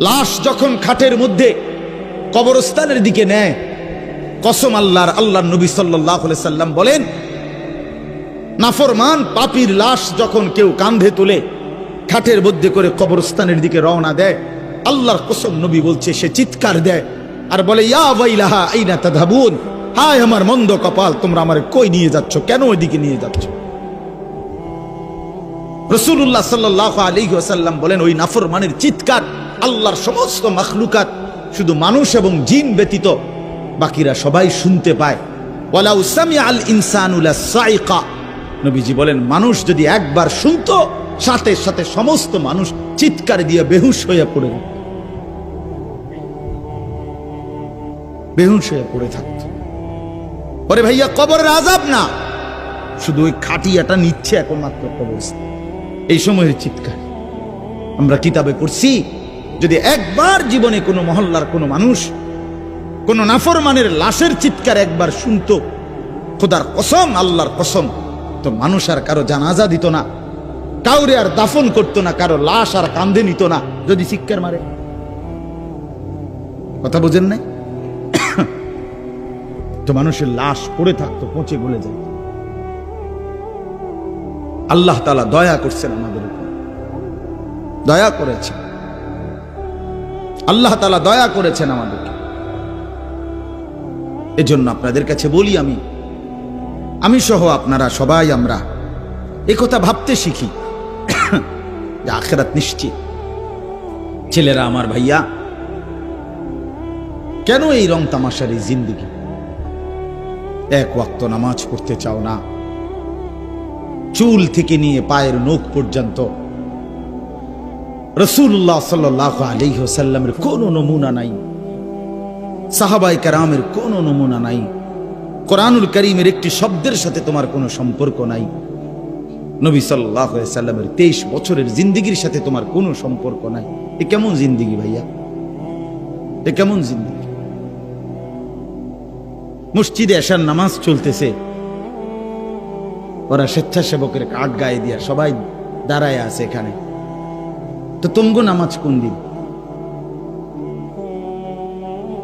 লাশ যখন খাটের মধ্যে কবরস্থানের দিকে নেয়, কসম আল্লাহর, আল্লাহর নবী সাল্লাল্লাহু আলাইহি সাল্লাম বলেন, নাফরমান পাপীর লাশ যখন কেউ কাঁধে তুলে খাটের মধ্যে করে কবরস্থানের দিকে রওনা দেয়, আল্লাহর কসম নবী বলছে সে চিৎকার দেয় আর বলে, ইয়া ওয়াইলাহা আইনা তাযহাবুন, হায় আমার মন্দ কপাল, তোমরা আমারে কই নিয়ে যাচ্ছ, কেন ওইদিকে নিয়ে যাচ্ছ? রাসূলুল্লাহ সাল্লাল্লাহু আলাইহি ওয়াসাল্লাম বলেন, ওই নাফরমানের চিৎকার আল্লাহর সমস্ত মাখলুকাত, শুধু মানুষ এবং জিন ব্যতীত বাকিরা সবাই শুনতে পায়। ওয়ালাউ সামিআল ইনসানু লাসাইকা, নবীজি বলেন মানুষ যদি একবার শুনতো, সাথে সাথে সমস্ত মানুষ চিৎকার দিয়ে বেহুশ হয়ে পড়ে যেত, বেহুশ হয়ে পড়ে থাকত। ওরে ভাইয়া, কবরের আযাব না, শুধু ওই খাটিয়াটা নিচ্ছে একমাত্র কবরস্থান, এই সময়ের চিৎকার। আমরা কিতাবে পড়ছি, যদি একবার জীবনে কোনো মহল্লার কোনো মানুষ কোন নাফরমানের লাশের চিৎকার একবার শুনতো, খোদার কসম, আল্লাহর কসম, তো মানুষ আর কারো জানাজা দিত না, কাউরে আর দাফন করতো না, কারো লাশ আর কাঁধে নিত না যদি চিৎকার মারে। কথা বুঝেন নাই? তো মানুষের লাশ পড়ে থাকতো, পচে গলে যায়। আল্লাহ তাআলা দয়া করছেন আমাদের উপর, দয়া করেছেন আল্লাহ তাআলা, দয়া করেছেন আমাদেরকে। এজন্য আপনাদের কাছে বলি, আমি সহ আপনারা সবাই আমরা এই কথা ভাবতে শিখি যে আখিরাত নিশ্চিত। ছেলেরা আমার, ভাইয়া, কেন এই রং তামাশার এই জিন্দেগি? এক ওয়াক্ত নামাজ পড়তে চাও না, চুল থেকে নিয়ে পায়ের নখ পর্যন্ত রাসূলুল্লাহ সাল্লাল্লাহু আলাইহি ওয়াসাল্লামের কোনো নমুনা নাই, সাহাবায়ে কেরামের কোনো নমুনা নাই, কোরআনুল কারীমের একটি শব্দের সাথে তোমার কোনো সম্পর্ক নাই, নবী সাল্লাল্লাহু আলাইহি ওয়াসাল্লামের 23 বছরের জিন্দেগির সাথে তোমার কোনো সম্পর্ক নাই। এ কেমন জিন্দেগি ভাইয়া? এ কেমন জিন্দেগি? মসজিদে এশার নামাজ চলতেছে, ওরা স্বেচ্ছাসেবকের কার্ড গায়ে দিয়া সবাই দাঁড়ায় আছে এখানে, তো তোমগো নামাজ কোন দিন?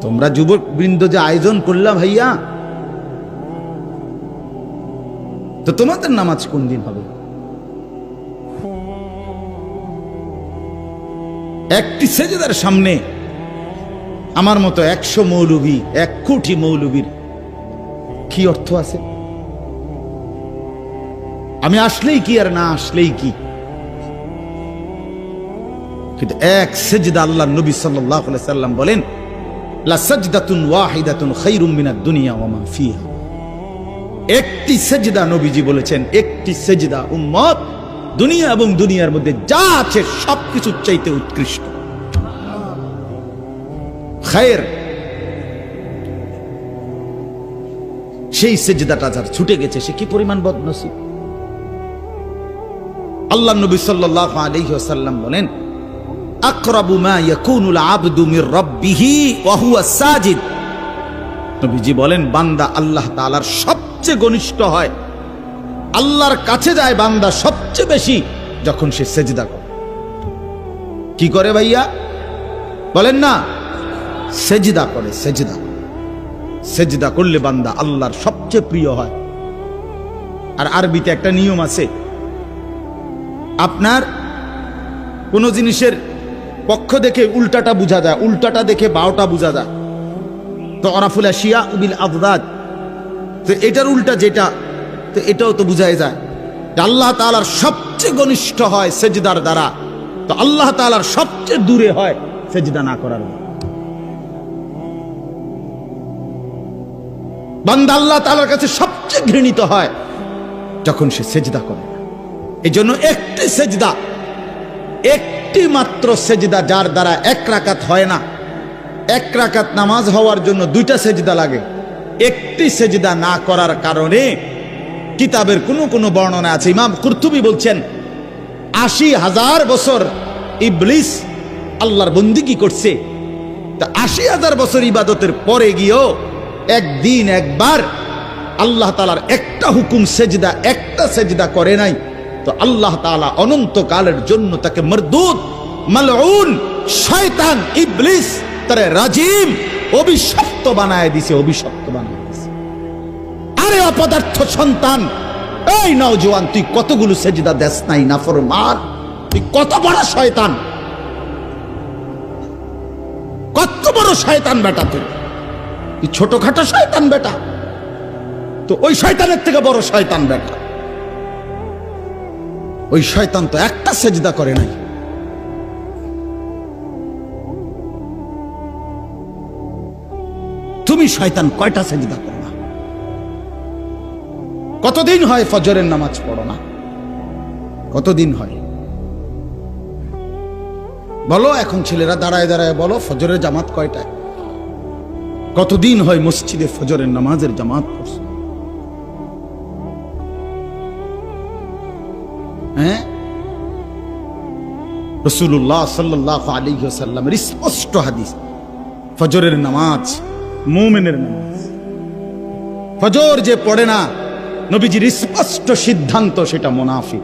তোমরা যুবক বৃন্দ যে আয়োজন করলাম ভাইয়া, তো তোমাদের নামাজ কোন দিন হবে? একটি সেজদার সামনে আমার মতো 100 মৌলবী, 1 কোটি মৌলবীর কি অর্থ আছে? আমি আসলেই কি আর না আসলেই কি? কিন্তু এক সেজদা, আল্লাহর নবী সাল্লাল্লাহু আলাইহি সাল্লাম বলেন, লা সাজদাতুন ওয়াহিদাতুন খায়রুম মিনাদ দুনিয়া ওয়া মা ফিহা। একটি সেজদা, নবীজি বলেছেন, একটি সেজদা উম্মত দুনিয়া এবং দুনিয়ার মধ্যে যা আছে সবকিছুর চাইতে উৎকৃষ্ট, খায়ের। সেই সেজদাটা যার ছুটে গেছে, সে কি পরিমাণ বদনসিব। আল্লাহর নবী সাল্লাল্লাহু আলাইহি ওয়াসাল্লাম বলেন, আকরাবু মা ইয়াকুনুল আবদু মির রাব্বিহি ওয়া হুয়া সাজিদ। নবীজি বলেন, বান্দা আল্লাহ তাআলার সবচেয়ে ঘনিষ্ঠ হয়, আল্লাহর কাছে যায় বান্দা সবচেয়ে বেশি যখন সে সেজদা করে। কি করে ভাইয়া? বলেন না, সেজদা করে। সেজদা করলে বান্দা আল্লাহর সবচেয়ে প্রিয় হয়। আর আরবিতে একটা নিয়ম আছে, আপনার কোন জিনিসের পক্ষ দেখে উল্টাটা বোঝা যায়, উল্টাটা দেখে বাওটা বোঝা যায়। তো আরাফুল আশিয়া বিল আদদাদ, তো এটার উল্টা যেটা, তো এটাও তো বুঝাই যায় যে আল্লাহ তাআলার সবচেয়ে ঘনিষ্ঠ হয় সেজদার দ্বারা, তো আল্লাহ তাআলার সবচেয়ে দূরে হয় সেজদা না করার। বান্দা আল্লাহ তাআলার কাছে সবচেয়ে ঘৃণিত হয় যখন সে সেজদা করে। এই জন্য একটি সেজদা, একটি মাত্র সেজদা, যার দ্বারা 1 রাকাত হয় না। 1 রাকাত নামাজ হওয়ার জন্য 2টা সেজদা লাগে। একটি সেজদা না করার কারণে কিতাবের কোন বর্ণনা আছে, ইমাম কুরতুবী বলছেন 80,000 বছর ইবলিস আল্লাহর বন্দেগী করছে, তা 80,000 বছর ইবাদতের পরে গিয়েও একদিন একবার আল্লাহ তাআলার একটা হুকুম সেজদা, একটা সেজদা করে নাই। তো আল্লাহ তাআলা অনন্তকালের জন্য তাকে মরদুদ, মালউন, শয়তান ইবলিস তারে রাজিম, অভিশপ্ত বানায় দিছে, অভিশপ্ত বানায় দিছে। আরে অপদার্থ সন্তান, এই নওজোয়ান, তুই কতগুলো সেজদা দেস নাই নাফরমান, তুই কত বড় শয়তান, কত বড় শয়তান বেটা, তুই ছোটখাটো শয়তান বেটা, তো ওই শয়তানের থেকে বড় শয়তান বেটা। ওই শয়তান তো একটা সেজদা করে নাই। তুমি শয়তান কয়টা সেজদা করো না? কতদিন হয় ফজরের নামাজ পড়ো না? কতদিন হয় বলো? এখন ছেলেরা দাঁড়ায় দাঁড়ায় বলো ফজরের জামাত কয়টায়? কতদিন হয় মসজিদে ফজরের নামাজের জামাত পড়ছো? হ্যাঁ, রাসূলুল্লাহ সাল্লাল্লাহু আলাইহি ওয়াসাল্লামের স্পষ্ট হাদিস, ফজরের নামাজ মুমিনের নামাজ। ফজর যে পড়ে না, নবীজির স্পষ্ট সিদ্ধান্ত, সেটা মুনাফিক,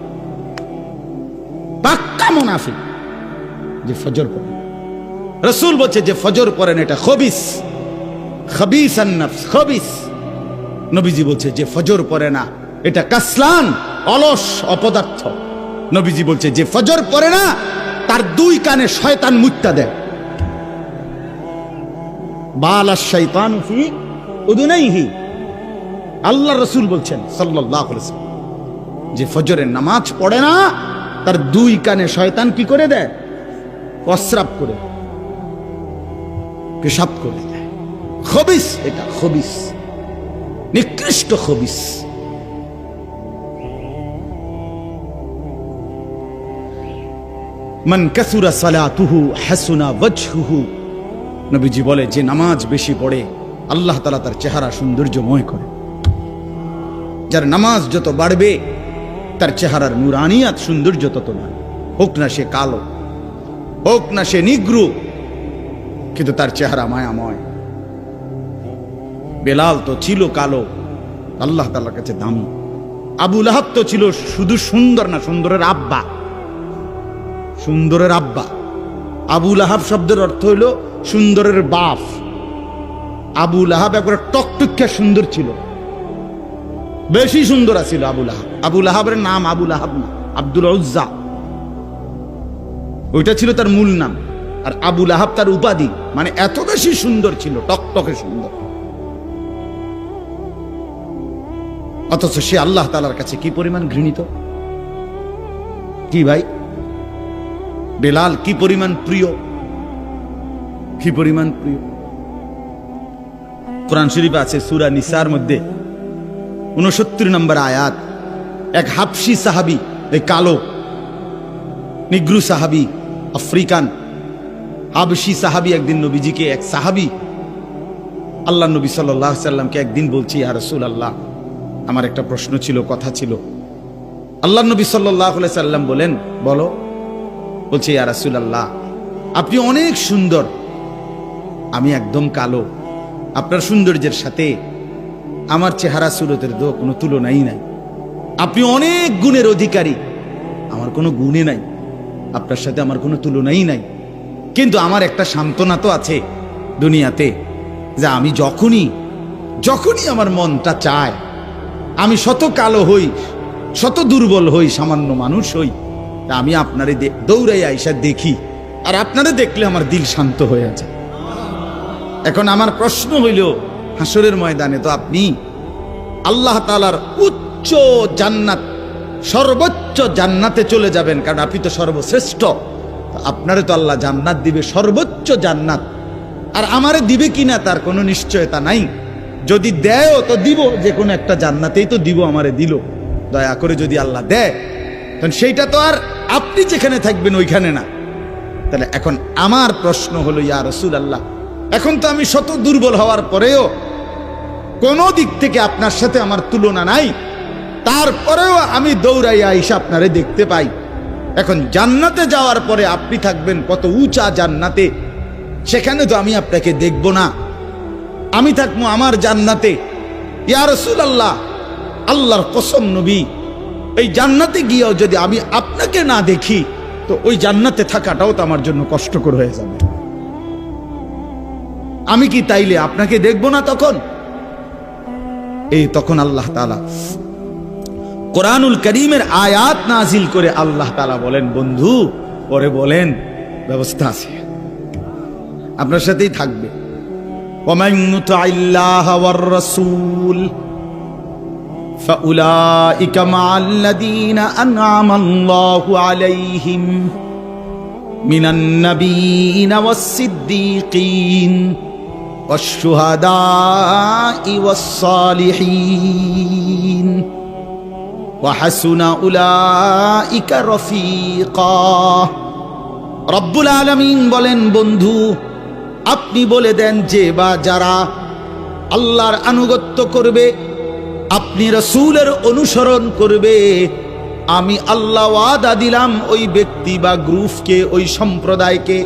পাক্কা মুনাফিক, যে ফজর পড়ে। রাসূল বলছে যে ফজর পড়েন এটা খবিস, খবিসান নফস, খবিস। নবীজি বলছে যে ফজর পড়ে না এটা কাসলান, অলস, অপদার্থ। নবীজি বলছে যে ফজর পড়ে না তার দুই কানে শয়তান মুত্তা দেয়। বালাশ শাইতানু ফি উযুনাইহি, আল্লাহ রাসূল বলছেন সাল্লাল্লাহু আলাইহি ওয়াসাল্লাম, যে ফজরের নামাজ পড়ে না তার দুই কানে শয়তান কি করে দেয়? প্রস্রাব করে, পেশাব করে দেয়। খবিস, এটা খবিস, নিকৃষ্ট খবিস। মান কাসুরা সালাতুহু হাসুনা ওয়াজহুহু, নবীজি বলে যে নামাজ বেশি পড়ে আল্লাহ তাআলা তার চেহারা সৌন্দর্যময় করে। যার নামাজ যত বাড়বে তার চেহারার নুরানিয়াত, সৌন্দর্য তত বাড়বে। হোক না সে কালো, হোক না সে নিগ্রু, কিন্তু তার চেহারা মায়াময়। বেলাল তো ছিল কালো, আল্লাহ তাআলার কাছে দামি। আবু লাহাব তো ছিল শুধু সুন্দর না, সুন্দরের আব্বা, সুন্দরের আব্বা। আবু লাহাব শব্দের অর্থ হইল সুন্দরের বাপ। আবু লাহাব একবারে টকটকে সুন্দর ছিল, বেশি সুন্দর ছিল আবু লাহাব। আবু লাহাবের নাম আবু লাহাব না, আব্দুল উজ্জা, ওইটা ছিল তার মূল নাম। আর আবু লাহাব তার উপাধি, মানে এত বেশি সুন্দর ছিল, টকটকে সুন্দর। অথচ সে আল্লাহ তাআলার কাছে কি পরিমাণ ঘৃণিত! কি ভাই, বেলাল কি পরিমাণ প্রিয়, কি পরিমাণ প্রিয়! কোরআন শরীফে আছে সূরা নিসার মধ্যে 69 নম্বর আয়াত, এক হাবশী সাহাবী, এই কালো নিগ্রু সাহাবী, আফ্রিকান হাবশী সাহাবী, একদিন নবীজিকে, এক সাহাবী আল্লাহ নবী সাল্লাল্লাহু আলাইহি সাল্লামকে একদিন বলছি, ইয়া রাসূলুল্লাহ, আমার একটা প্রশ্ন ছিল, কথা ছিল। আল্লাহ নবী সাল্লাল্লাহু আলাইহি সাল্লাম বলেন, বলো। বলছে, ইয়া রাসূলুল্লাহ, আপনি অনেক সুন্দর, আমি একদম কালো, আপনার সৌন্দর্যের সাথে আমার চেহারা সুরতের তো কোনো তুলনাই নাই। আপনি অনেক গুণের অধিকারী, আমার কোনো গুণে নাই, আপনার সাথে আমার কোনো তুলনাই নাই। কিন্তু আমার একটা সান্ত্বনা তো আছে দুনিয়াতে, যে আমি যখনই আমার মনটা চায়, আমি শত কালো হই, শত দুর্বল হই, সামান্য মানুষ হই, আমি আপনারে দৌড়াই আইসা দেখি, আর আপনারে দেখলে আমার দিল শান্ত হয়ে যায়। এখন আমার প্রশ্ন হইল, হাসরের ময়দানে তো আপনি আল্লাহ তাআলার উচ্চ জান্নাত, সর্বোচ্চ জান্নাতে চলে যাবেন, কারণ আপনি তো সর্বশ্রেষ্ঠ। আপনারে তো আল্লাহ জান্নাত দিবে, সর্বোচ্চ জান্নাত। আর আমারে দিবে কিনা তার কোনো নিশ্চয়তা নাই। যদি দেয়ও তো দিব, যে কোনো একটা জান্নাতেই তো দিব, আমারে দিল। দয়া করে যদি আল্লাহ দেয়, তখন সেইটা তো আর আপনি যেখানে থাকবেন ওইখানে না। তাহলে এখন আমার প্রশ্ন হলো, ইয়া রাসূলুল্লাহ, এখন তো আমি শত দুর্বল হওয়ার পরেও কোন দিক থেকে আপনার সাথে আমার তুলনা নাই, তারপরেও আমি দৌড়াইয়া আইসা আপনারে দেখতে পাই। এখন জান্নাতে যাওয়ার পরে আপনি থাকবেন কত উঁচা জান্নাতে, সেখানে তো আমি আপনাকে দেখব না, আমি থাকবো আমার জান্নাতে। ইয়া রাসূলুল্লাহ, আল্লাহর কসম নবী, এই জান্নাতে গিয়েও যদি আমি আপনাকে না দেখি, তো ওই জান্নাতে থাকাটাও তো আমার জন্য কষ্টকর হয়ে যাবে। আমি কি তাইলে আপনাকে দেখবো না তখন? তখন আল্লাহ তাআলা কোরআনুল কারীমের আয়াত নাজিল করে আল্লাহ তাআলা বলেন, বন্ধু পরে বলেন ব্যবস্থা আছে, আপনার সাথেই থাকবে। ওয়ামান ইউতি'আল্লাহা ওয়ার রাসূল ফাউলাইকা মা'আল্লাযীনা আন'আমাল্লাহু আলাইহিম মিনান নাবিয়্যিনা ওয়াস-সিদ্দীকিন ওয়াশ-শুহাদা'i ওয়াস-সালিহিন ওয়া হাসুনা উলাইকা রফিকা। রব্বুল আলামিন বলেন, বন্ধু আপনি বলে দেন যে বা যারা আল্লাহর আনুগত্য করবে, আপনি রাসূলের অনুসরণ করবে, আমি আল্লাহ ওয়াদা দিলাম ওই ব্যক্তি বা গ্রুপকে, ওই সম্প্রদায়কে,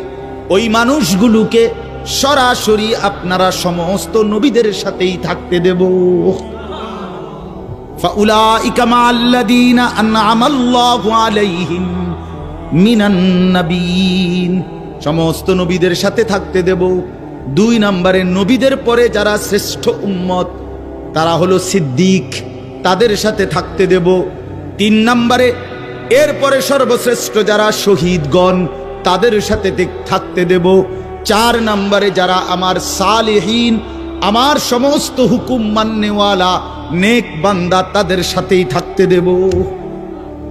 ওই মানুষগুলোকে সরাসরি আপনারা সমস্ত নবীদের সাথেই থাকতে দেব। ফাউলাইকা মা'আল্লাযীনা আন'আমাল্লাহু আলাইহিম মিনান নাবিয়্যিন, সমস্ত নবীদের সাথে থাকতে দেব। 2 নম্বরে নবীদের পরে যারা শ্রেষ্ঠ উম্মত তারা হলো সিদ্দিক, তাদের সাথে থাকতে দেব। 3 নম্বরে এরপরে সর্বশ্রেষ্ঠ যারা শহীদগণ তাদের সাথে থাকতে দেব। 4 নম্বরে যারা আমার সালেহীন, আমার সমস্ত হুকুম মাননেওয়ালা নেক বান্দা তাদের সাথেই থাকতে দেব।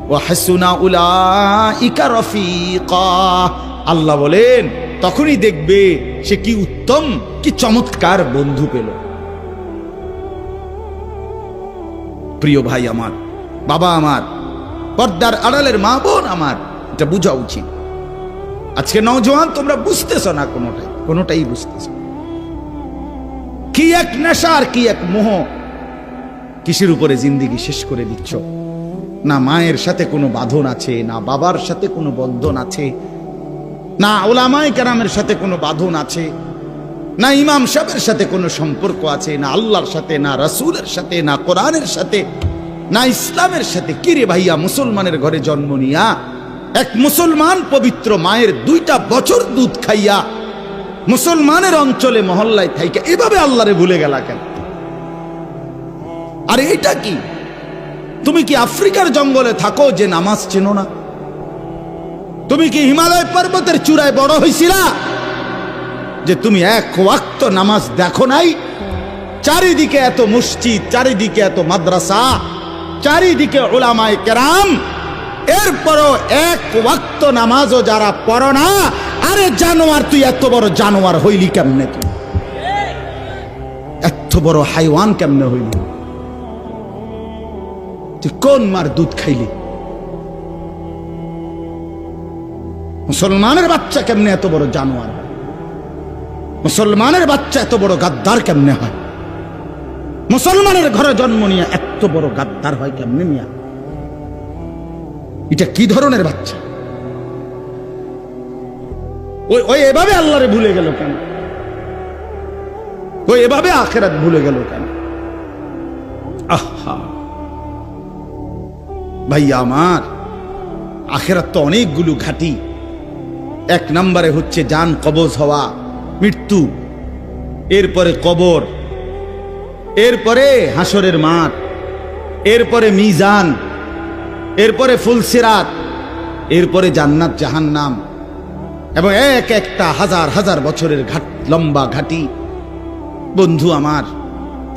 ওয়া হাসুনা উলাইকা রফিকা, আল্লাহ বলেন তখনই দেখবে সে কি উত্তম, কি চমৎকার বন্ধু পেল। প্রিয় ভাই আমার, বাবা আমার, পর্দার আড়ালের মা বোন আমার, এটা বোঝা উচিত। আজকে নওজোয়ান তোমরা বুঝতেছ না, কোনোটাই বুঝতেছ। কি এক নেশা আর কি এক মোহ, কিসের উপরে জিন্দেগি শেষ করে দিচ্ছ। না মায়ের সাথে কোনো বাঁধন আছে, না বাবার সাথে কোনো বন্ধন আছে, না উলামায়ে কেরামের সাথে কোনো বাঁধন আছে, না ইমাম সাহেবের সাথে কোনো সম্পর্ক আছে, না আল্লাহর সাথে, না রাসূলের সাথে, না কোরআনের সাথে, না ইসলামের সাথে। কিরে ভাইয়া, মুসলমানের ঘরে জন্ম নিয়া এক মুসলমান পবিত্র মায়ের 2টা বছর দুধ খাইয়া মুসলমানের অঞ্চলে মহল্লায় থাইকা এভাবে আল্লাহরে ভুলে গেলা কেন? আরে এটা কি? তুমি কি আফ্রিকার জঙ্গলে থাকো যে নামাজ চেনো না? তুমি কি হিমালয় পর্বতের চূড়ায় বড় হইছিলা যে তুমি এক ওয়াক্ত নামাজ দেখো নাই? চারিদিকে এত মসজিদ, চারিদিকে এত মাদ্রাসা, চারিদিকে উলামায়ে কেরাম, এরপরও এক ওয়াক্ত নামাজও যারা পড়ো না। আরে জানোয়ার, তুই এত বড় জানোয়ার হইলি কেমনে? তুই এত বড় হাইওয়ান কেমনে হইলি? তুই কোন মার দুধ খাইলি? মুসলমানের বাচ্চা কেমনে এত বড় জানোয়ার হয়? মুসলমানের বাচ্চা এত বড় গাদ্দার কেমনে হয়? মুসলমানের ঘরে জন্ম নিয়ে এত বড় গাদ্দার হয় কেমনে মিয়া? এটা কি ধরনের বাচ্চা? ওই এভাবে আল্লাহরে ভুলে গেল কেন? ওই এভাবে আখিরাত ভুলে গেল কেন? আহা ভাইয়া আমার, আখিরাত তো অনেকগুলো ঘাটি। 1 নম্বরে হচ্ছে জান কবজ হওয়া, মৃত্যু, এরপরে কবর, এরপরে হাসরের মাঠ, এরপরে মিজান, এরপরে ফুলসিরাত, এরপরে জান্নাত জাহান্নাম, এবং এক একটা হাজার হাজার বছরের লম্বা ঘাটি। বন্ধু আমার,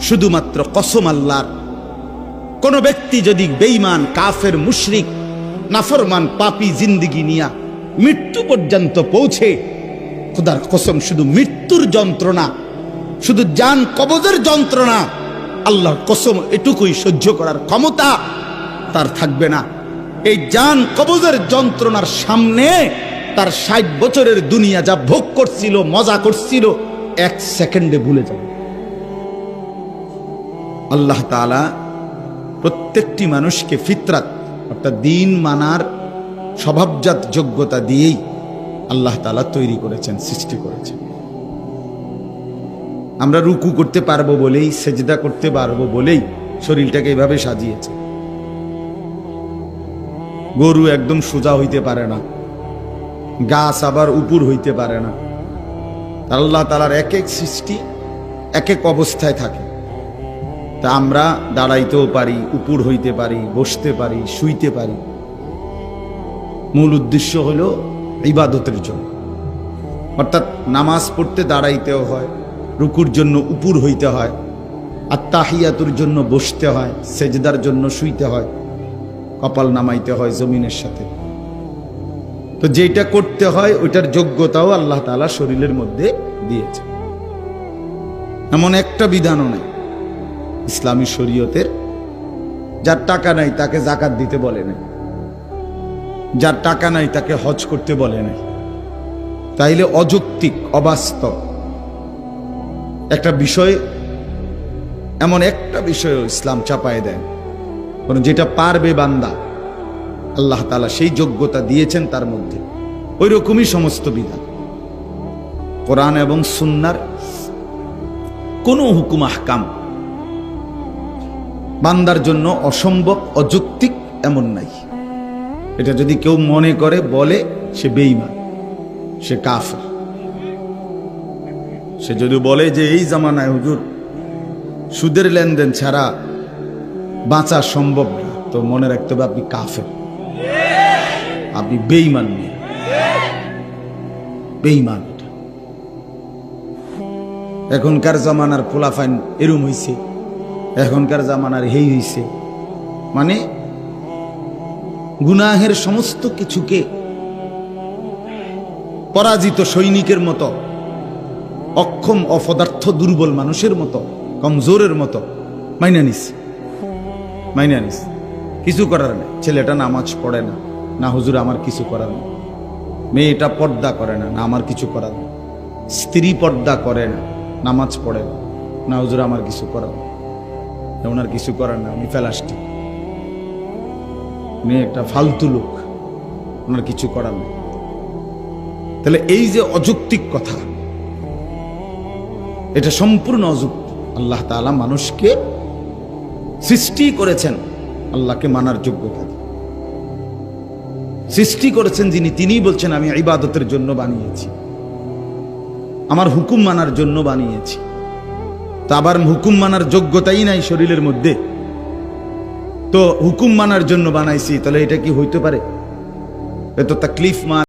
শুধুমাত্র কসম আল্লাহর, কোন ব্যক্তি যদি বেঈমান, কাফের, মুশরিক, নাফরমান, পাপী জিন্দেগি নিয়া মৃত্যু পর্যন্ত পৌঁছে, খোদার কসম শুধু মৃত্যুর যন্ত্রণা, শুধু জান কবজের যন্ত্রণা, আল্লাহর কসম এটুকুই সহ্য করার ক্ষমতা তার থাকবে না। এই জান কবজের যন্ত্রণার সামনে তার 60 বছরের দুনিয়া যা ভোগ করছিল, মজা করছিল, 1 সেকেন্ডে ভুলে যাবে। আল্লাহ তাআলা প্রত্যেকটি মানুষকে ফিতরাত অর্থাৎ দিন মানার স্বভাবজাত যোগ্যতা দিয়েই আল্লাহ তাআলা তৈরি করেছেন, সৃষ্টি করেছেন। আমরা রুকু করতে পারবো বলেই, সেজদা করতে পারবো বলেই শরীরটাকে এইভাবে সাজিয়েছে। গরু একদম সোজা হইতে পারে না, গাছ আবার উপর হইতে পারে না। আল্লাহ তাআলার এক এক সৃষ্টি এক এক অবস্থায় থাকে। তা আমরা দাঁড়াইতেও পারি, উপর হইতে পারি, বসতে পারি, শুইতে পারি। মূল উদ্দেশ্য হলো ইবাদতের জন্য, অর্থাৎ নামাজ পড়তে দাঁড়াইতেও হয়, রুকুর জন্য উপর হইতে হয়, আর তাহিয়াতুর জন্য বসতে হয়, সেজদার জন্য শুইতে হয়, কপাল নামাইতে হয় জমিনের সাথে। তো যেটা করতে হয় ওইটার যোগ্যতাও আল্লাহ তাআলা শরীরের মধ্যে দিয়েছে। এমন একটা বিধানও নাই ইসলামী শরীয়তের যার টাকা নাই তাকে যাকাত দিতে বলে নাই, যার টাকা নাই তাকে হজ করতে বলে নাই। তাইলে অযৌক্তিক, অবাস্তব একটা বিষয়, এমন একটা বিষয় ইসলাম চাপায় দেয়, কারণ যেটা পারবে বান্দা আল্লাহ তাআলা সেই যোগ্যতা দিয়েছেন তার মধ্যে। ওই রকমই সমস্ত বিধান, কোরআন এবং সুন্নাহর কোন হুকুম আহকাম বান্দার জন্য অসম্ভব, অযৌক্তিক এমন নাই। এটা যদি কেউ মনে করে বলে সে বেঈমান, সে কাফের। সে যদি বলে যে এই জামানায় হুজুর সুদের লেনদেন ছাড়া বাঁচা সম্ভব না, তো মনে রাখতে হবে আপনি কাফের, আপনি বেঈমান, বেঈমান। এখনকার জামানার পোলাফাইন এরম হইছে, এখনকার জামানার হেই হইছে, মানে গুনাহের সমস্ত কিছুকে পরাজিত সৈনিকের মতো, অক্ষম, অপদার্থ, দুর্বল মানুষের মতো, কমজোরের মতো মাইনা নিস, মাইনা নিস। কিছু করার নেই। ছেলেটা নামাজ পড়ে না, না হুজুর আমার কিছু করার নেই। মেয়েটা পর্দা করে না, না আমার কিছু করার নেই। স্ত্রী পর্দা করে না, নামাজ পড়ে না, না হুজুর আমার কিছু করার নেই। ওনার কিছু করার না, উনি ফেলাস্টিক, উনি একটা ফালতু লোক, ওনার কিছু করার নেই। তাহলে এই যে অযৌক্তিক কথা, এটা সম্পূর্ণ অযৌক্তিক। আল্লাহ তাআলা মানুষকে সৃষ্টি করেছেন আল্লাহকে মানার যোগ্যতা দিয়ে। সৃষ্টি করেছেন যিনি, তিনিই বলছেন আমি ইবাদতের জন্য বানিয়েছি, আমার হুকুম মানার জন্য বানিয়েছি। তা আবার হুকুম মানার যোগ্যতাই নাই শরীরের মধ্যে, তো হুকুম মানার জন্য বানাইছি, তাহলে এটা কি হইতে পারে? এ তো তাকলিফ